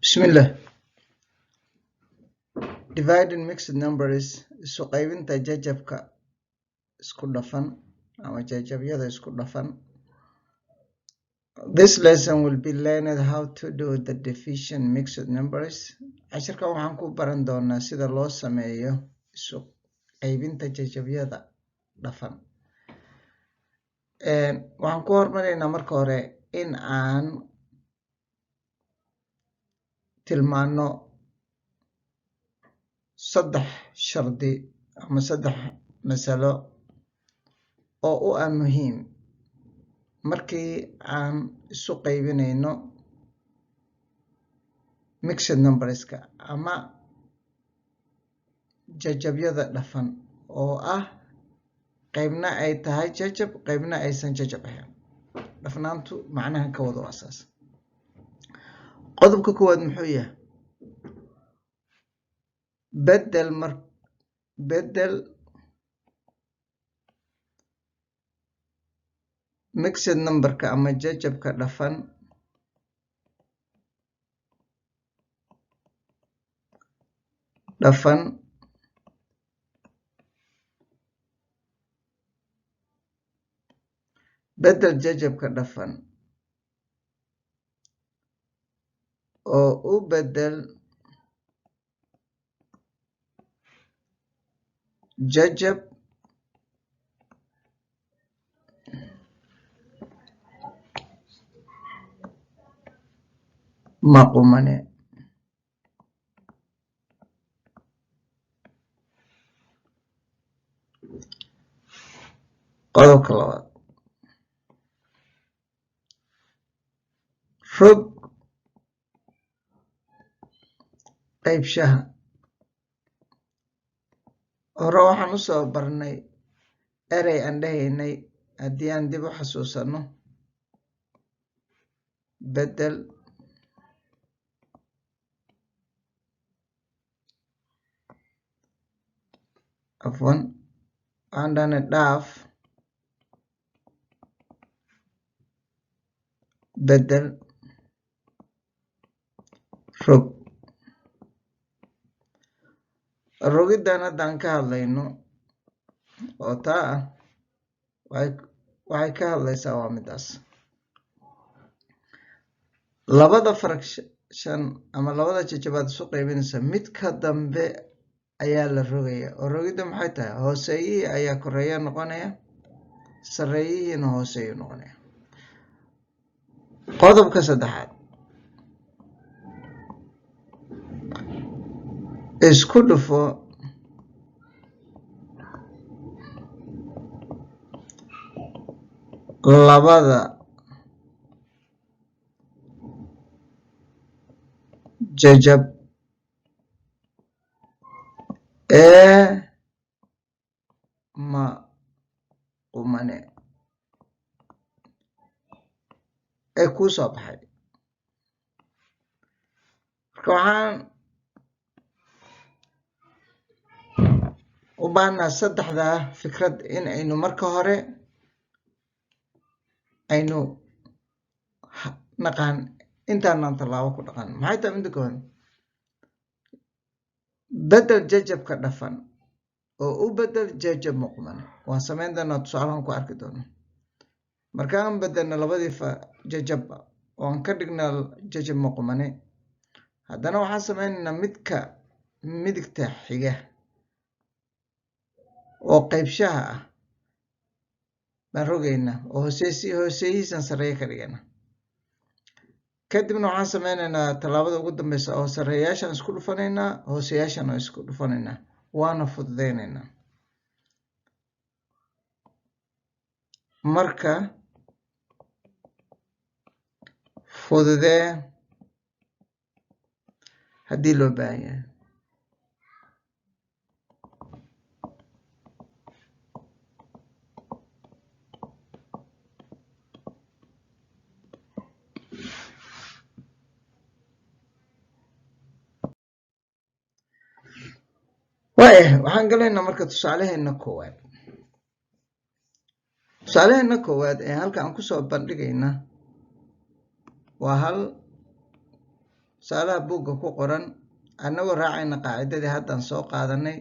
Bismillah. Dividing mixed numbers isu qaybinta jajabka isku dhafan ama jajabyada isku dhafan. This lesson will be learned how to do the division mixed numbers. Casharka waxaan ku baran doonaa sida loo sameeyo isu qaybinta jajabyada dhafan. Waxaan ku hormaraynaa marka hore in aan tilmaano saddex shardi ama saddex masalo oo u ah muhiim markii aan isu qaybinayno mixed numberska ama jajabyada dhafan oo ah qaybna ay tahay jajab qaybna aysan jajab ahayn. Dhafnaantu macnaha ka wada asaas. Qodobka koowaad muxuu yahay? Bedel mixed numberka ama jajabka dhafan bedel jajabka dhafan oo u bedel jajab maqumane. Qodobka labaad, rog qaybshaha. Hore waxaan u soo barnay erey aan dhahaynay haddii aan dib u xasuusano bedel aan dhahna dhaaf bedel rog. Rogiddan haddaan ka hadlayno oo taa ah waxay ka hadlaysaa waa midaas. Labada fraction ama labada jajabaad isu qaybinaysa midka dambe ayaa la rogaya oo rogidda maxay tahay? Hooseeyihii ayaa koreeya noqonaya, sareeyihiina hooseeyu noqonaya. Qodobka saddexaad, isku dhufo labada jajab ee maqumane ee kuu soo baxay. Marka waxaan u baahnaa saddexdaa fikrad in aynu marka hore aynu naqaan intaanaan tallaabo ku dhaqan. Maxay tahay midda koowaad? Bedel jajabka dhafan oo u bedel jajab maqumane. Waan samayn doonaa tusaalahan ku arki doono. Markaan bedelna labadii jajab oo aan ka dhignaa jajab maqumane, haddana waxaan samaynaynaa midka midigta xiga oo qaybshaha ah baan rogaynaa oo hooseeyihiisan sareeya ka dhigana. Kadibna waxaan samaynaynaa tallaabada ugu dambeysa oo sareeyaashaan isku dhufanaynaa, hooseyaashaan oo isku dhufanaynaa, waana fududaynaynaa. Marka fududee haddii loo baahan yahay. Waxaan galaynaa marka tusaalaheena koowaad. Tusaalaheena koowaad ee halka aan ku soo bandhigayna waa hal tusaalaha buugga ku qoran annagoo raacayna qaacidadii haddaan soo qaadanay.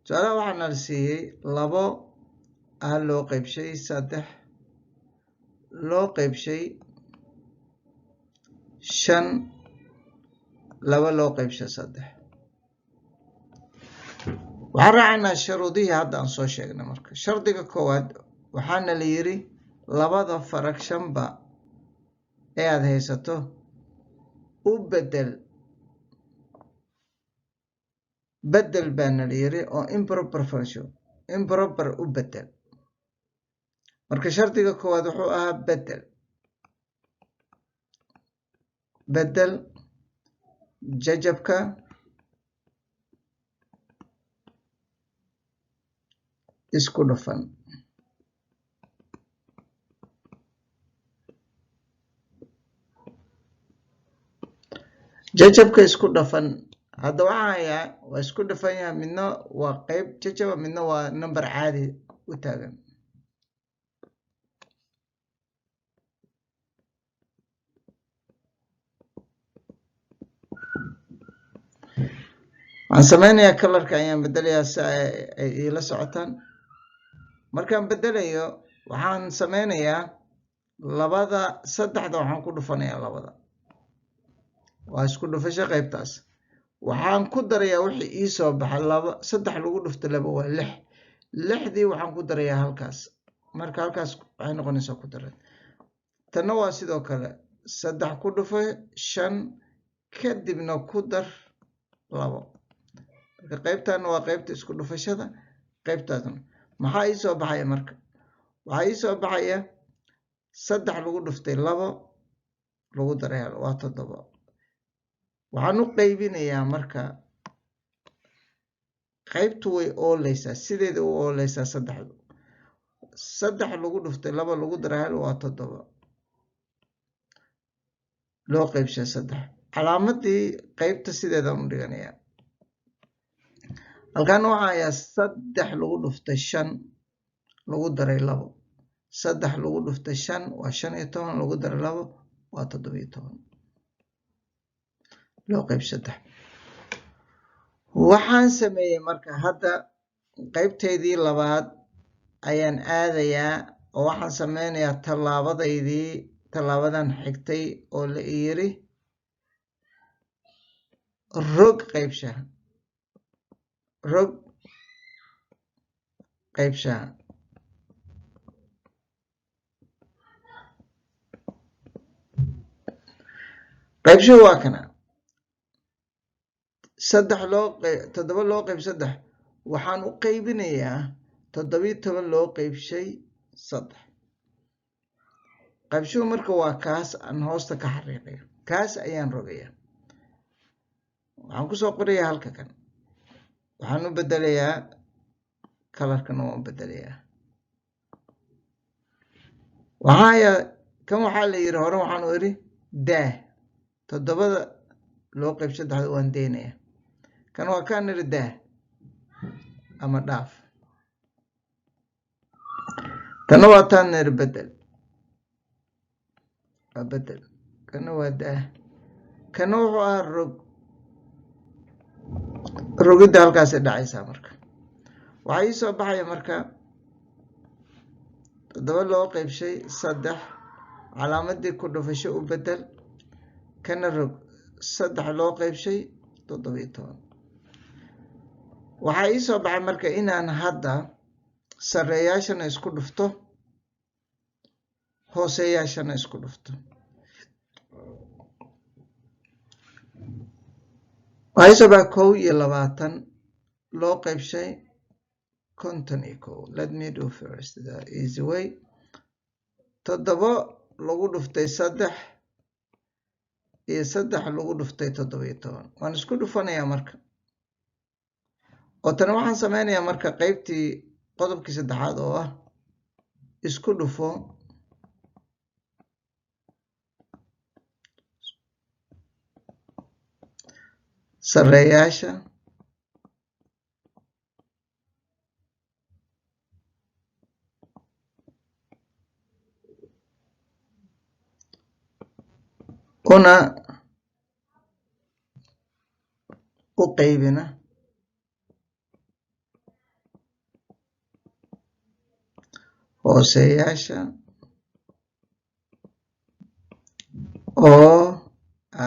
tusaalaha waxaa nala siiyey 2 loo qaybshay 3 loo qaybshay 5 2 loo qaybshay 3. waxaan raacaynaa shuruudihii hadda aan soo sheegnay. marka shardiga koowaad waxaana la yiri 2 fraction-ba ee aad haysato u bedel baana la yiri oo improper fraction improper u bedel. marka shardiga koowaad wuxuu ahaa bedel jajabka isku dhufan. jajabka isku dhafan hadda waxaa hayaa waa isku dhafan yahay, midna waa qayb jajaba, midna waa number caadi u taagan. waxaan sameynayaa colorka ayaan bedelayaa si ay ila socotaan. markaan bedelayo waxaan sameynayaa 3 waxaan ku dhufanayaa 2 waa isku dhufasho qaybtaas. waxaan ku darayaa wixii ii soo baxa 3 lagu dhufto 2 waa 6. 6dii waxaan ku darayaa halkaas. marka halkaas waxay noqonaysaa ku daran. tanna waa sidoo kale 3 ku dhufo 5 kadibna ku dar 2. marka qaybtan waa qaybta isku dhufashada. qaybtaasna maxaa ii soo baxaya marka? waxaa ii soo baxaya 3 lagu dhuftay 2 lagu daray waa 7. waxaan u qaybinayaa marka qaybtu way ooleysaa sideeda u ooleysaa 3. 3 lagu dhuftay 2 lagu daray waa 7 loo qaybshay 3. calaamadii qaybta sideeda u dhiganayaa. halkan waxaa hayaa 3 lagu dhuftay 5 lagu daray 2. 3 lagu dhuftay 5 waa 15 lagu daray 2 waa 17 loo qayb 3. waxaan sameeyey marka hadda qaybteydii labaad ayaan aadayaa oo waxaan sameynayaa tallaabadan xigtay oo la yiri rog qaybshaha. rog qaybshaha. qaybshaha waa kana 7 loo qayb 3 waxaan u qaybinayaa 17 loo qaybshay 3. qaybshahu marka waa kaas aan hoosta ka xariiqayo. kaas ayaan rogayaa. waxaan kusoo qorayaa halka kan. waxaan u bedelayaa colorkana waan u bedelayaa. kan waxaa la yiri hore waxaan u iri daah. 7 loo qayb 3 waan deynayaa. kan waa kaan iri daah ama dhaaf. tanna waa taan iri bedel. bedel. kana waa daah. kana wuxuu ahaa rog. rogidda halkaasay dhacaysaa marka. waxaa ii soo baxaya marka 7 loo qaybshay 3 calaamadii ku dhufasho u bedel. kana rog 3 loo qaybshay 17. waxaa ii soo baxay marka inaan hadda sareeyaashana isku dhufto hooseyaashana isku dhufto. waxaa ii soo baxay 21 loo qaybshay 51. let me do first the easy way. 7 lagu dhuftay 3 iyo 3 lagu dhuftay 17 waan isku dhufanayaa marka. oo tan waxaan sameynayaa marka qaybtii qodobkii 3aad oo ah isku dhufo sareeyaasha una u qaybina hooseyaasha oo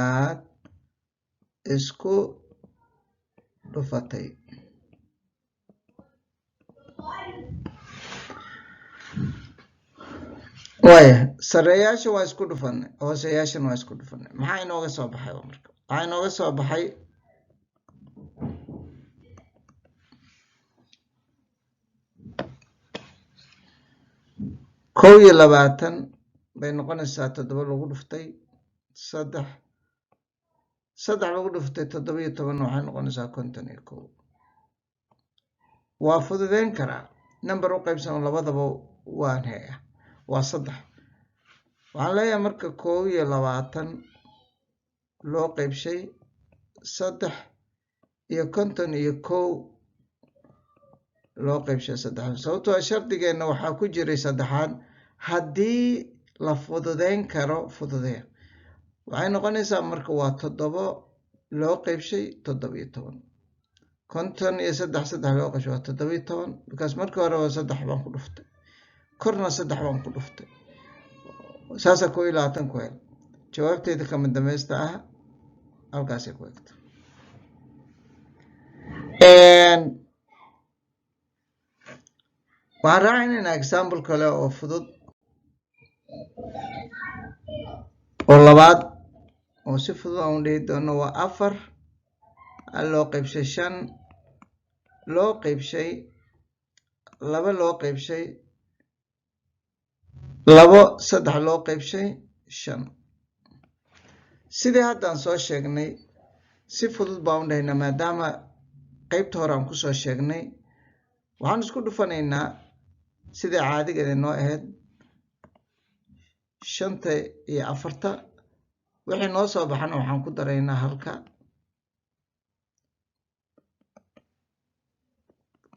aad isku dhufatay. waaya sareeyaasha waa isku dhufanay, hooseyaashana waa isku dhufanay. maxaa inooga soo baxay marka? waxaa inooga soo baxay kow iyo 20 bay noqonaysaa 7 lagu dhuftay 3 lagu dhuftay 17 waxay noqonaysaa 51. waa fududeyn karaa number u qaybsan labadaba waan haya waa 3. waxaan leeyahay marka 21 loo qaybshay 3 iyo 51 loo qaybshay 3. sababtoo shardigeena waxaa ku jiray 3aad haddii la fududeyn karo fududee. waxay noqonaysaa marka waa 7 loo qaybshay 17. 53 loo qaybshay waa 17 because markii hore waa 3 baan ku dhuftay korna 3 baan ku dhuftay saasa 21 ku hel. jawaabteeda kama dambaysta ah halkaasay ku egto. waxaan raacinaynaa example kale oo fudud oo labaad oo si fudud aan dhihi doono waa 4 loo qaybshay 5 loo qaybshay 2 loo qaybshay 2 3 loo qaybshay 5. sidii haddaan soo sheegnay si fudud baan u dhahaynaa maadaama qaybta hore aan kusoo sheegnay. waxaan isku dhufanaynaa sida caadigeeda noo ahayd 5 iyo 4 wixii noo soo baxana waxaan ku daraynaa halka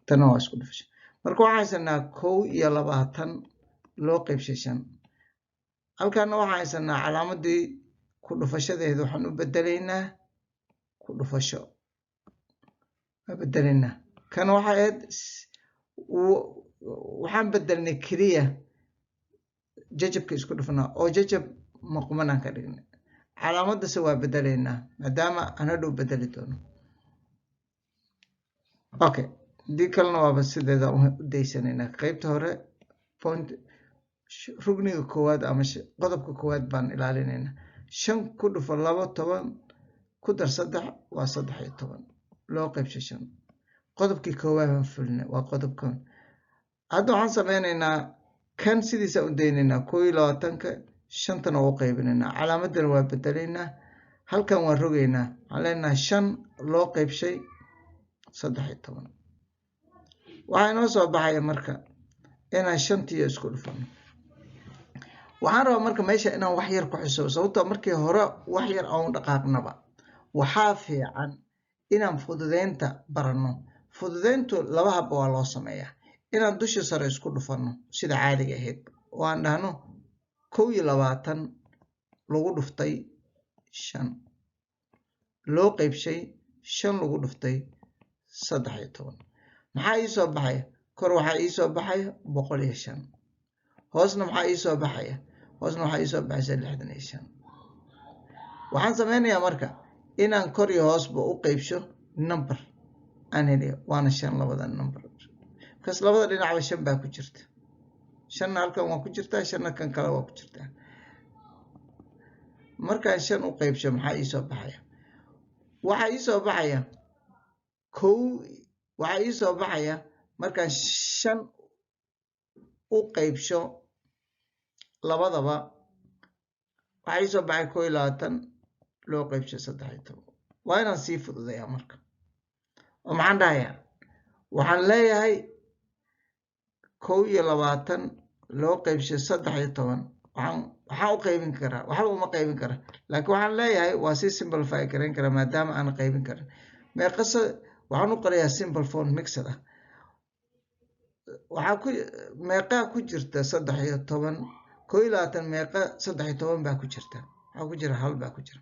tana waa isku dhufashay. marka waxaan haysanaa 21 loo qaybshay 5. halkaana waxaan haysanaa calaamadii ku dhufashadeeda waxaan u bedelaynaa ku dhufasho bedelaynaa. kan waxay ahayd waxaan bedelnay keliya jajabka isku dhufnaa oo jajab maqmanaan ka dhignay. calaamadase waa bedelaynaa maadaama aan hadhow bedeli doono. okay dii kalena waaba sideeda u daysanaynaa. qaybta hore point rugniga koowaad ama qodobka koowaad baan ilaalinaynaa. 5 ku dhufo 2 10 ku dar 3 waa 13 loo qaybshay 5. qodobkii koowaad baan fulinay waa qodobkan. hadda waxaan sameynaynaa kan sidiisa u daynaynaa 21ka 5tana u qaybinaynaa. calaamadana waa bedelaynaa halkan waan rogaynaa. waxaan leenahay 5 loo qaybshay 13. waxaa inoo soo baxaya marka inaan 5 isku dhufano. waxaan rabaa marka meesha inaan wax yar ku xisaabo sababtoo markii hore wax yar aan dhaqaaqnaba. waxaa fiican inaan fududeynta barano. fududeyntu laba hab waa loo sameeyaa. inaan dusha sare isku dhufano sida caadiga ahayd oo aan dhahno 21 lagu dhuftay 5 loo qaybshay 5 lagu dhuftay 13. maxaa ii soo baxaya? kor waxaa ii soo baxaya 105. hoosna maxaa ii soo baxaya? hoosna waxaa ii soo baxaysa 65. waxaan sameynayaa marka inaan kor iyo hoosba u qaybsho number aan helayo waana 5 labada number. kas labada dhinacba 5 baa ku jirta. 5 halkan waa ku jirtaa 5 kan kale waa ku jirtaa. markaan 5 u qaybsho maxaa ii soo baxaya? waxaa ii soo baxaya waxaa ii soo baxaya markaan 5 u qaybsho labadaba waxaa ii soo baxay 21 loo qaybshay 13. waa inaan sii fududeeyaa marka oo maxaan dhahayaa? waxaan leeyahay 21 loo qaybshay 13 waxaan u qaybin karaa waxba uma qaybin kara laakiin waxaan leeyahay waa si simplify gareyn karaa maadaama aan qaybin karin. meeqasa waxaan u qorayaa simple form mixed ah. waxaa meeqa ku jirta 13 21 meeqa 13 baa ku jirta. waxaa ku jira hal baa ku jira.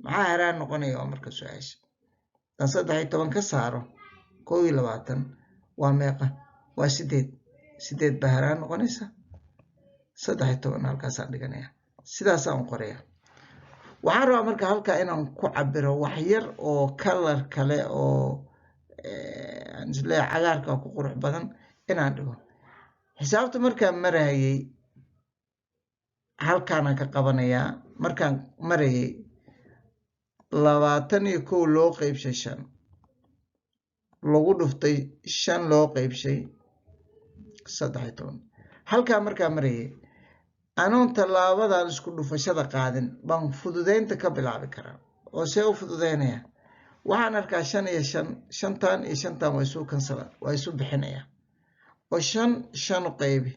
maxaa haraan noqonaya marka su'aasha? dan 13 ka saaro 21 waa meeqa waa 8 baharaan noqonaysa 13 halkaas aan dhiganaya sidaas aan qoraya waxaan rabaa marka halka inaan ku cabiro wax yar oo color kale oo aan isleeyahay cagaarka ku qurux badan inaan dhigo xisaabta markaan marayay halkaan ka qabanaya markaan marayay 21 loo qaybshay 5 lagu dhuftay 5 loo qaybshay 13 halkaan markaan marayay anoon talaabadan isku dhufashada qaadin baan fududeynta ka bilaabi karaa oo see u fududeynaya waxaan arkaa 5 iyo 5 5tan iyo 5tan way soo kansala way soo bixinaya oo 5 u qaybi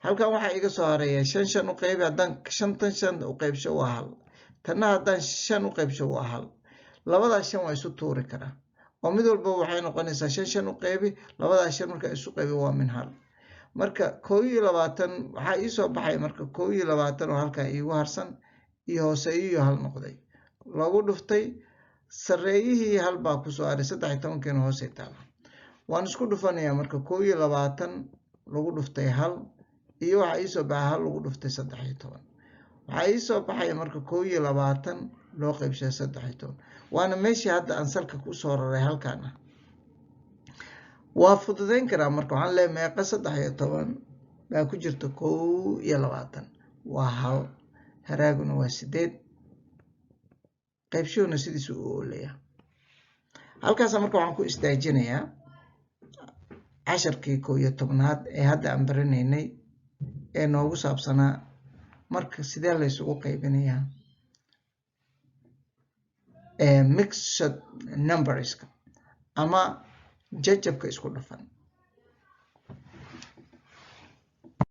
halkan waxa iga soo haraya 5 u qaybi hadan 5 u qaybsho waa hal tanna hadan 5 u qaybsho waa hal labada 5 way soo tuuri karaa oo mid walba waxay noqonaysaa 5 u qaybi labada 5 marka isu qaybi waa min hal marka 21 waxa ii soo baxay marka 21 oo halka iigu harsan iyo hooseeyo hal noqday lagu dhuftay sareeyihii hal baa ku soo aray 13 hoose taala waan isku dhufanaya marka 21 lagu dhuftay hal iyo waxa ii soo baxay hal lagu dhuftay 13 waxa ii soo baxay marka 21 loo qaybshay 13 waana meeshii hadda aan salka ku soo raray halkaan waa fududeyn karaa marka waxaan leeyahay meeqa 13 baa ku jirta 21 waa hal haraaguna waa 8 qaybshowna sidiisu u ooleeyaa halkaas marka waxaan ku istaajinayaa casharkii 11aad ee hadda aan baranaynay ee noogu saabsanaa marka sidee la isugu qaybinayaa mixed numbers ama jajabka isku dhafan